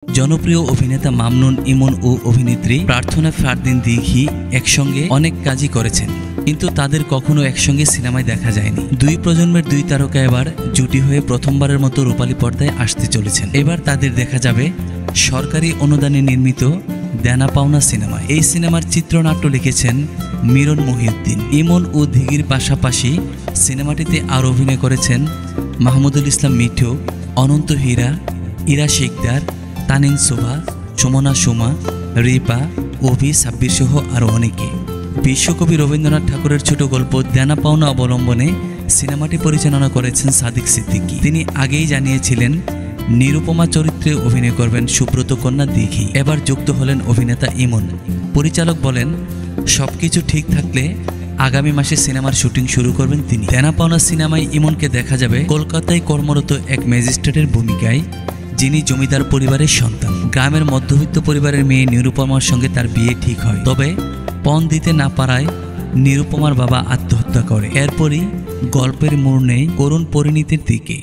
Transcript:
জনপ্রিয় অভিনেতা মামুনুন ইমন ও অভিনেত্রী প্রার্থনা ফারদিন দিঘি একসঙ্গে অনেক কাজই করেছেন, কিন্তু তাদের কখনো একসঙ্গে সিনেমায় দেখা যায়নি। দুই প্রজন্মের দুই তারকা এবার জুটি হয়ে প্রথমবারের মতো রূপালী পর্দায় আসতে চলেছেন। এবার তাদের দেখা যাবে সরকারি অনুদানে নির্মিত দেনা পাওনা সিনেমায়। এই সিনেমার চিত্রনাট্য লিখেছেন মিরন মহিউদ্দিন। ইমন ও দিঘির পাশাপাশি সিনেমাটিতে আর অভিনয় করেছেন মাহমুদুল ইসলাম মিঠু, অনন্ত হীরা, ইরা শিকদার, তানিন সুভা, সুমনা সুমা, রিপা, অভি, সাব্বির সহ আরও অনেকে। বিশ্বকবি রবীন্দ্রনাথ ঠাকুরের ছোট গল্প দেনা পাওনা অবলম্বনে সিনেমাটি পরিচালনা করেছেন সাদিক সিদ্দিকী। তিনি আগেই জানিয়েছিলেন নিরুপমা চরিত্রে অভিনয় করবেন সুব্রত কন্যা দিঘি। এবার যুক্ত হলেন অভিনেতা ইমন। পরিচালক বলেন, সবকিছু ঠিক থাকলে আগামী মাসে সিনেমার শুটিং শুরু করবেন তিনি। দেনা পাওনা সিনেমায় ইমনকে দেখা যাবে কলকাতায় কর্মরত এক ম্যাজিস্ট্রেটের ভূমিকায়, যিনি জমিদার পরিবারের সন্তান। গ্রামের মধ্যবিত্ত পরিবারের মেয়ে নিরুপমার সঙ্গে তার বিয়ে ঠিক হয়, তবে পণ দিতে না পারায় নিরুপমার বাবা আত্মহত্যা করে। এরপরই গল্পের মোড় নেয় করুণ পরিণতির দিকে।